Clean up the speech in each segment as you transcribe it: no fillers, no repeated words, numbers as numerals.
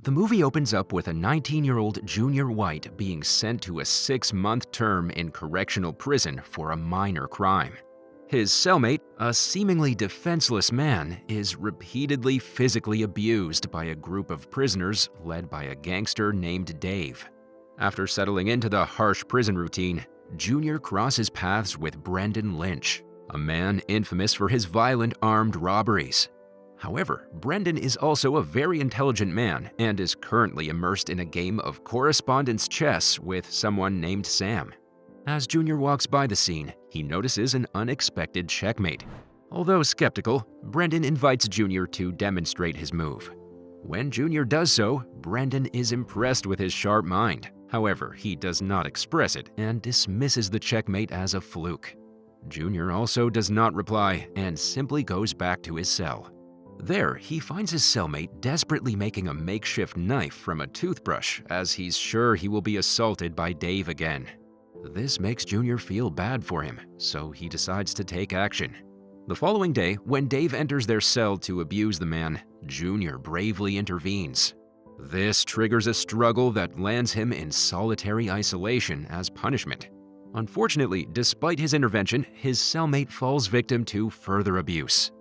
The movie opens up with a 19-year-old Junior White being sent to a 6-month term in correctional prison for a minor crime. His cellmate, a seemingly defenseless man, is repeatedly physically abused by a group of prisoners led by a gangster named Dave. After settling into the harsh prison routine, Junior crosses paths with Brendan Lynch, a man infamous for his violent armed robberies. However, Brendan is also a very intelligent man and is currently immersed in a game of correspondence chess with someone named Sam. As Junior walks by the scene, he notices an unexpected checkmate. Although skeptical, Brendan invites Junior to demonstrate his move. When Junior does so, Brendan is impressed with his sharp mind. However, he does not express it and dismisses the checkmate as a fluke. Junior also does not reply and simply goes back to his cell. There, he finds his cellmate desperately making a makeshift knife from a toothbrush as he's sure he will be assaulted by Dave again. This makes Junior feel bad for him, so he decides to take action. The following day, when Dave enters their cell to abuse the man, Junior bravely intervenes. This triggers a struggle that lands him in solitary isolation as punishment. Unfortunately, despite his intervention, his cellmate falls victim to further abuse.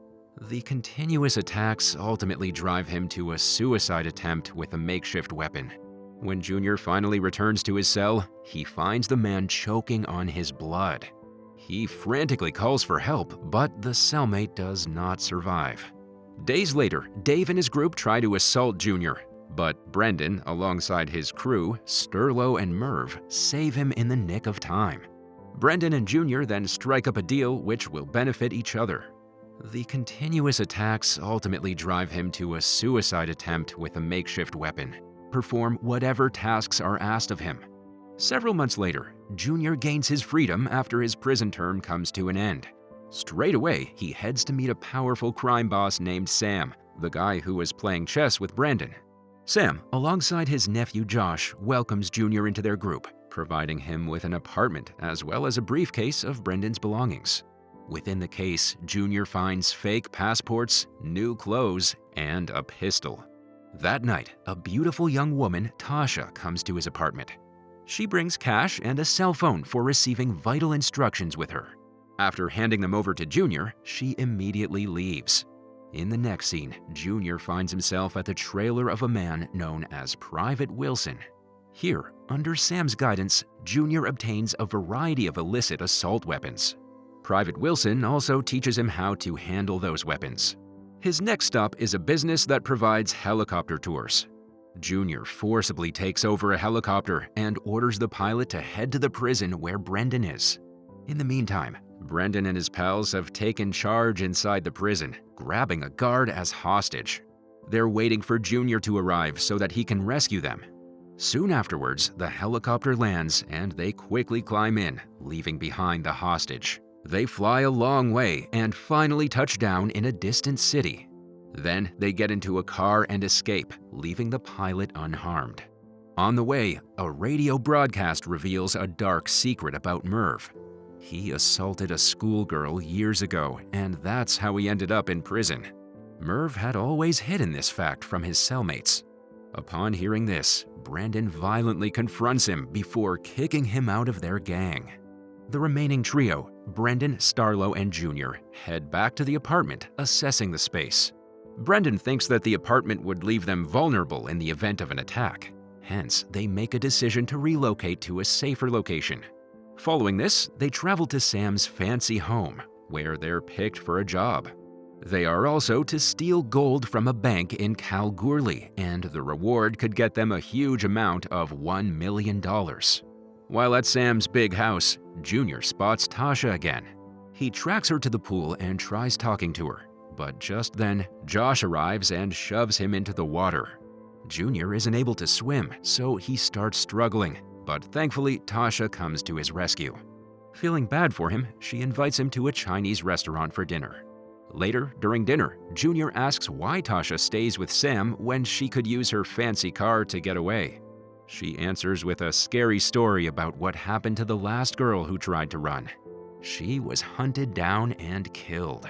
The continuous attacks ultimately drive him to a suicide attempt with a makeshift weapon. When Junior finally returns to his cell, he finds the man choking on his blood. He frantically calls for help, but the cellmate does not survive. Days later, Dave and his group try to assault Junior, but Brendan, alongside his crew, Sterlo and Merv, save him in the nick of time. Brendan and Junior then strike up a deal which will benefit each other. The continuous attacks ultimately drive him to a suicide attempt with a makeshift weapon. Perform whatever tasks are asked of him. Several months later, Junior gains his freedom after his prison term comes to an end. Straight away, he heads to meet a powerful crime boss named Sam, the guy who was playing chess with Brendan. Sam, alongside his nephew Josh, welcomes Junior into their group, providing him with an apartment as well as a briefcase of Brendan's belongings. Within the case, Junior finds fake passports, new clothes, and a pistol. That night, a beautiful young woman, Tasha, comes to his apartment. She brings cash and a cell phone for receiving vital instructions with her. After handing them over to Junior, she immediately leaves. In the next scene, Junior finds himself at the trailer of a man known as Private Wilson. Here, under Sam's guidance, Junior obtains a variety of illicit assault weapons. Private Wilson also teaches him how to handle those weapons. His next stop is a business that provides helicopter tours. Junior forcibly takes over a helicopter and orders the pilot to head to the prison where Brendan is. In the meantime, Brendan and his pals have taken charge inside the prison, grabbing a guard as hostage. They're waiting for Junior to arrive so that he can rescue them. Soon afterwards, the helicopter lands and they quickly climb in, leaving behind the hostage. They fly a long way and finally touch down in a distant city. Then they get into a car and escape, leaving the pilot unharmed. On the way, a radio broadcast reveals a dark secret about Merv. He assaulted a schoolgirl years ago, and that's how he ended up in prison. Merv had always hidden this fact from his cellmates. Upon hearing this, Brendan violently confronts him before kicking him out of their gang. The remaining trio, Brendan, Starlo, and Junior, head back to the apartment, assessing the space. Brendan thinks that the apartment would leave them vulnerable in the event of an attack. Hence, they make a decision to relocate to a safer location. Following this, they travel to Sam's fancy home, where they're picked for a job. They are also to steal gold from a bank in Kalgoorlie, and the reward could get them a huge amount of $1 million. While at Sam's big house, Junior spots Tasha again. He tracks her to the pool and tries talking to her, but just then, Josh arrives and shoves him into the water. Junior isn't able to swim, so he starts struggling, but thankfully, Tasha comes to his rescue. Feeling bad for him, she invites him to a Chinese restaurant for dinner. Later, during dinner, Junior asks why Tasha stays with Sam when she could use her fancy car to get away. She answers with a scary story about what happened to the last girl who tried to run. She was hunted down and killed.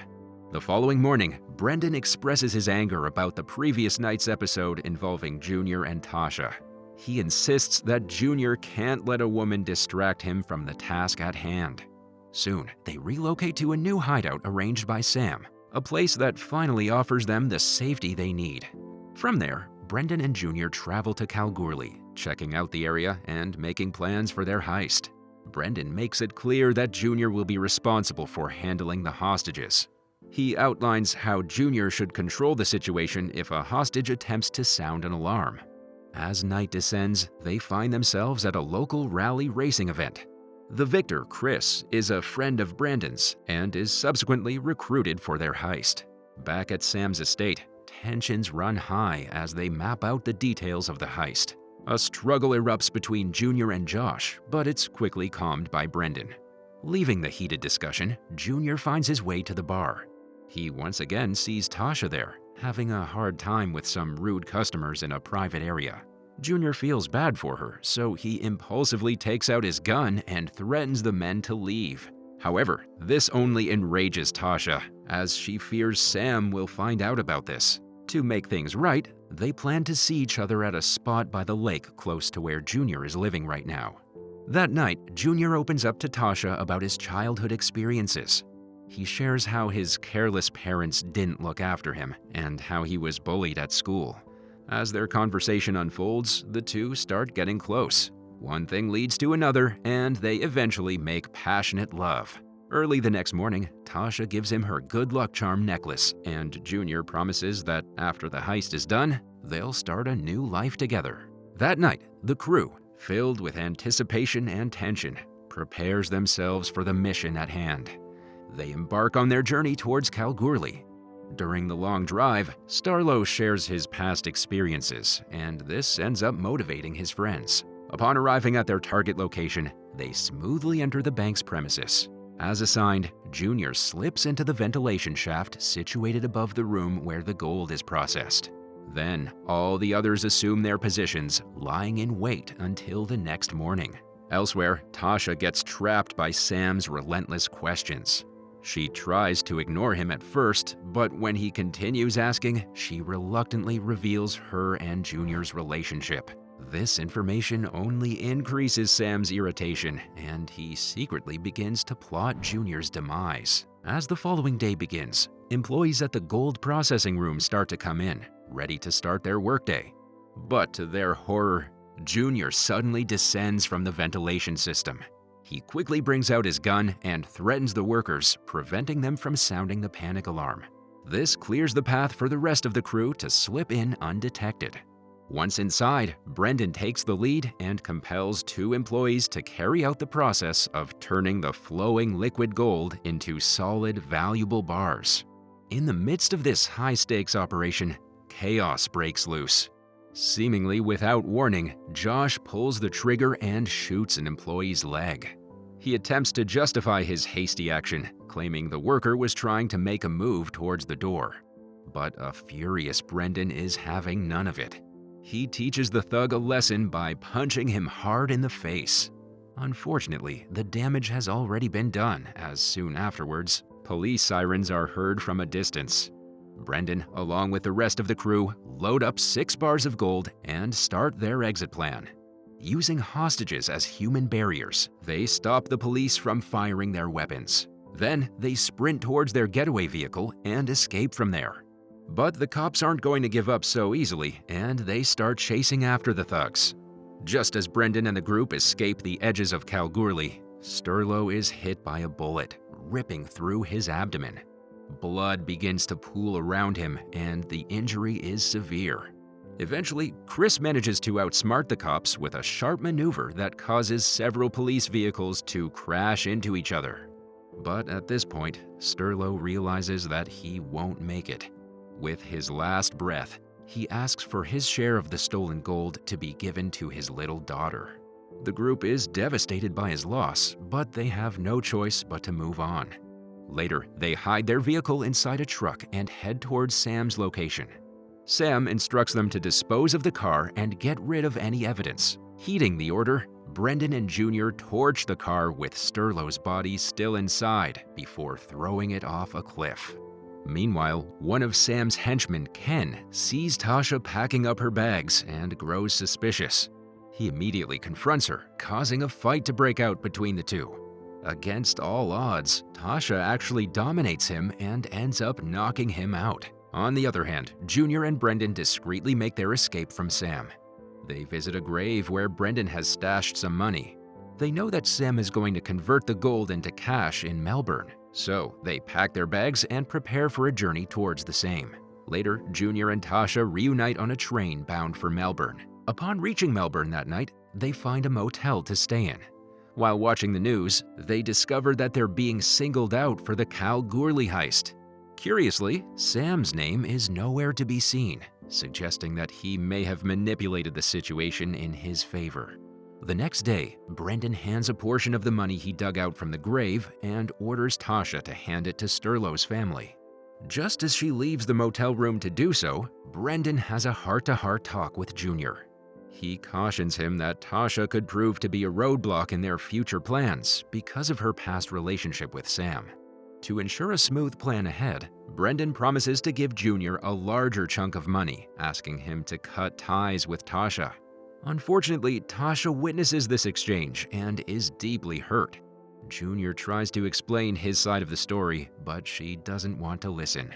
The The following morning, Brendan expresses his anger about the previous night's episode involving Junior and Tasha. He insists that Junior can't let a woman distract him from the task at hand. Soon, they relocate to a new hideout arranged by Sam, a place that finally offers them the safety they need. From there, Brendan and Junior travel to Kalgoorlie, checking out the area and making plans for their heist. Brendan makes it clear that Junior will be responsible for handling the hostages. He outlines how Junior should control the situation if a hostage attempts to sound an alarm. As night descends, they find themselves at a local rally racing event. The victor, Chris, is a friend of Brendan's and is subsequently recruited for their heist. Back at Sam's estate, tensions run high as they map out the details of the heist. A struggle erupts between Junior and Josh, but it's quickly calmed by Brendan. Leaving the heated discussion, Junior finds his way to the bar. He once again sees Tasha there, having a hard time with some rude customers in a private area. Junior feels bad for her, so he impulsively takes out his gun and threatens the men to leave. However, this only enrages Tasha, as she fears Sam will find out about this. To make things right, they plan to see each other at a spot by the lake close to where Junior is living right now. That night, Junior opens up to Tasha about his childhood experiences. He shares how his careless parents didn't look after him and how he was bullied at school. As their conversation unfolds, the two start getting close. One thing leads to another, and they eventually make passionate love. Early the next morning, Tasha gives him her good luck charm necklace, and Junior promises that after the heist is done, they'll start a new life together. That night, the crew, filled with anticipation and tension, prepares themselves for the mission at hand. They embark on their journey towards Kalgoorlie. During the long drive, Starlo shares his past experiences, and this ends up motivating his friends. Upon arriving at their target location, they smoothly enter the bank's premises. As assigned, Junior slips into the ventilation shaft situated above the room where the gold is processed. Then, all the others assume their positions, lying in wait until the next morning. Elsewhere, Tasha gets trapped by Sam's relentless questions. She tries to ignore him at first, but when he continues asking, she reluctantly reveals her and Junior's relationship. This information only increases Sam's irritation, and he secretly begins to plot Junior's demise. As the following day begins, employees at the gold processing room start to come in, ready to start their workday. But to their horror, Junior suddenly descends from the ventilation system. He quickly brings out his gun and threatens the workers, preventing them from sounding the panic alarm. This clears the path for the rest of the crew to slip in undetected. Once inside, Brendan takes the lead and compels two employees to carry out the process of turning the flowing liquid gold into solid, valuable bars. In the midst of this high-stakes operation, chaos breaks loose. Seemingly without warning, Josh pulls the trigger and shoots an employee's leg. He attempts to justify his hasty action, claiming the worker was trying to make a move towards the door. But a furious Brendan is having none of it. He teaches the thug a lesson by punching him hard in the face. Unfortunately, the damage has already been done, as soon afterwards, police sirens are heard from a distance. Brendan, along with the rest of the crew, load up 6 bars of gold and start their exit plan. Using hostages as human barriers, they stop the police from firing their weapons. Then, they sprint towards their getaway vehicle and escape from there. But the cops aren't going to give up so easily, and they start chasing after the thugs. Just as Brendan and the group escape the edges of Kalgoorlie, Starlo is hit by a bullet, ripping through his abdomen. Blood begins to pool around him, and the injury is severe. Eventually, Chris manages to outsmart the cops with a sharp maneuver that causes several police vehicles to crash into each other. But at this point, Starlo realizes that he won't make it. With his last breath, he asks for his share of the stolen gold to be given to his little daughter. The group is devastated by his loss, but they have no choice but to move on. Later, they hide their vehicle inside a truck and head towards Sam's location. Sam instructs them to dispose of the car and get rid of any evidence. Heeding the order, Brendan and Junior torch the car with Starlo's body still inside before throwing it off a cliff. Meanwhile, one of Sam's henchmen, Ken, sees Tasha packing up her bags and grows suspicious. He immediately confronts her, causing a fight to break out between the two. Against all odds, Tasha actually dominates him and ends up knocking him out. On the other hand, Junior and Brendan discreetly make their escape from Sam. They visit a grave where Brendan has stashed some money. They know that Sam is going to convert the gold into cash in Melbourne, so they pack their bags and prepare for a journey towards the same. Later, Junior and Tasha reunite on a train bound for Melbourne. Upon reaching Melbourne that night, they find a motel to stay in. While watching the news, they discover that they're being singled out for the Kalgoorlie heist. Curiously, Sam's name is nowhere to be seen, suggesting that he may have manipulated the situation in his favor. The next day, Brendan hands a portion of the money he dug out from the grave and orders Tasha to hand it to Sterlow's family. Just as she leaves the motel room to do so, Brendan has a heart-to-heart talk with Junior. He cautions him that Tasha could prove to be a roadblock in their future plans because of her past relationship with Sam. To ensure a smooth plan ahead, Brendan promises to give Junior a larger chunk of money, asking him to cut ties with Tasha. Unfortunately, Tasha witnesses this exchange and is deeply hurt. Junior tries to explain his side of the story, but she doesn't want to listen.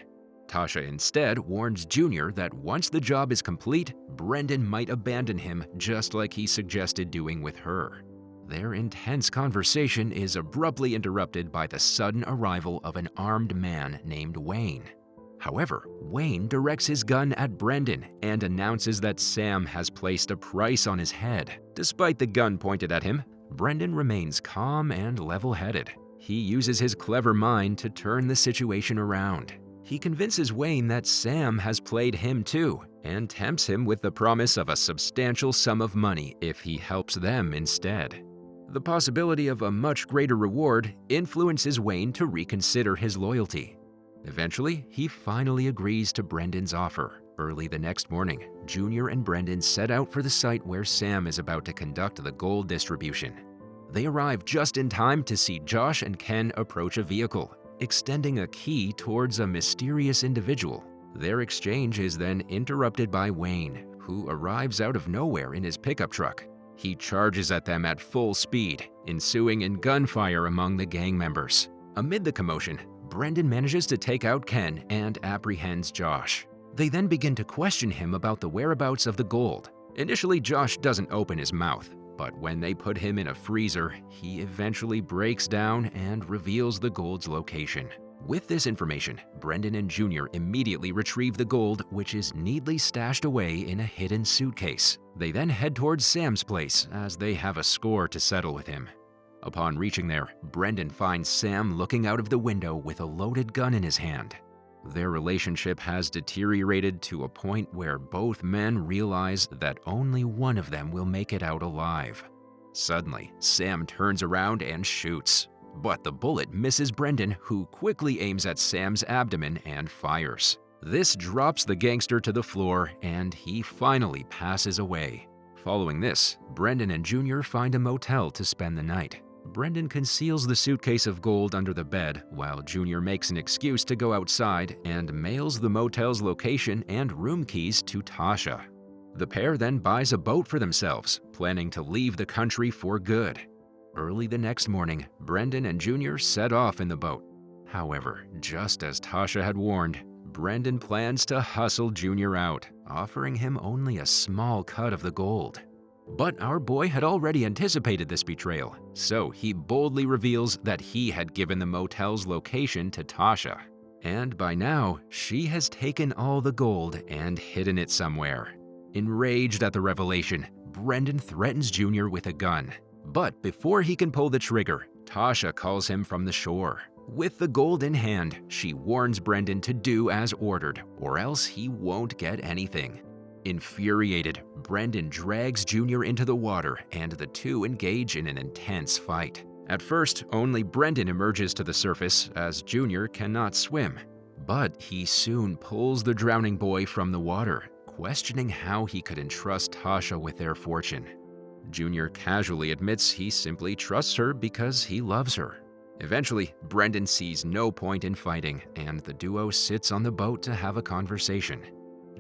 Tasha instead warns Junior that once the job is complete, Brendan might abandon him just like he suggested doing with her. Their intense conversation is abruptly interrupted by the sudden arrival of an armed man named Wayne. However, Wayne directs his gun at Brendan and announces that Sam has placed a price on his head. Despite the gun pointed at him, Brendan remains calm and level-headed. He uses his clever mind to turn the situation around. He convinces Wayne that Sam has played him too, and tempts him with the promise of a substantial sum of money if he helps them instead. The possibility of a much greater reward influences Wayne to reconsider his loyalty. Eventually, he finally agrees to Brendan's offer. Early the next morning, Junior and Brendan set out for the site where Sam is about to conduct the gold distribution. They arrive just in time to see Josh and Ken approach a vehicle, extending a key towards a mysterious individual. Their exchange is then interrupted by Wayne, who arrives out of nowhere in his pickup truck. He charges at them at full speed, ensuing in gunfire among the gang members. Amid the commotion, Brendan manages to take out Ken and apprehends Josh. They then begin to question him about the whereabouts of the gold. Initially, Josh doesn't open his mouth, but when they put him in a freezer, he eventually breaks down and reveals the gold's location. With this information, Brendan and Junior immediately retrieve the gold, which is neatly stashed away in a hidden suitcase. They then head towards Sam's place as they have a score to settle with him. Upon reaching there, Brendan finds Sam looking out of the window with a loaded gun in his hand. Their relationship has deteriorated to a point where both men realize that only one of them will make it out alive. Suddenly, Sam turns around and shoots, but the bullet misses Brendan, who quickly aims at Sam's abdomen and fires. This drops the gangster to the floor, and he finally passes away. Following this, Brendan and Junior find a motel to spend the night. Brendan conceals the suitcase of gold under the bed, while Junior makes an excuse to go outside and mails the motel's location and room keys to Tasha. The pair then buys a boat for themselves, planning to leave the country for good. Early the next morning, Brendan and Junior set off in the boat. However, just as Tasha had warned, Brendan plans to hustle Junior out, offering him only a small cut of the gold. But our boy had already anticipated this betrayal, so he boldly reveals that he had given the motel's location to Tasha. And by now, she has taken all the gold and hidden it somewhere. Enraged at the revelation, Brendan threatens Junior with a gun. But before he can pull the trigger, Tasha calls him from the shore. With the gold in hand, she warns Brendan to do as ordered, or else he won't get anything. Infuriated, Brendan drags Junior into the water and the two engage in an intense fight. At first, only Brendan emerges to the surface as Junior cannot swim. But he soon pulls the drowning boy from the water, questioning how he could entrust Tasha with their fortune. Junior casually admits he simply trusts her because he loves her. Eventually, Brendan sees no point in fighting, and the duo sits on the boat to have a conversation.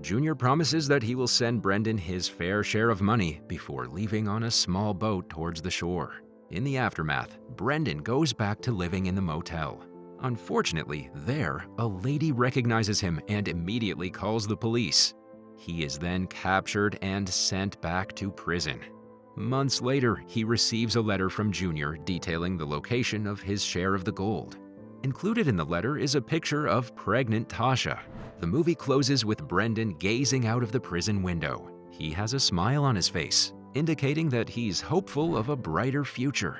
Junior promises that he will send Brendan his fair share of money before leaving on a small boat towards the shore. In the aftermath, Brendan goes back to living in the motel. Unfortunately, there, a lady recognizes him and immediately calls the police. He is then captured and sent back to prison. Months later, he receives a letter from Junior detailing the location of his share of the gold. Included in the letter is a picture of pregnant Tasha. The movie closes with Brendan gazing out of the prison window. He has a smile on his face, indicating that he's hopeful of a brighter future.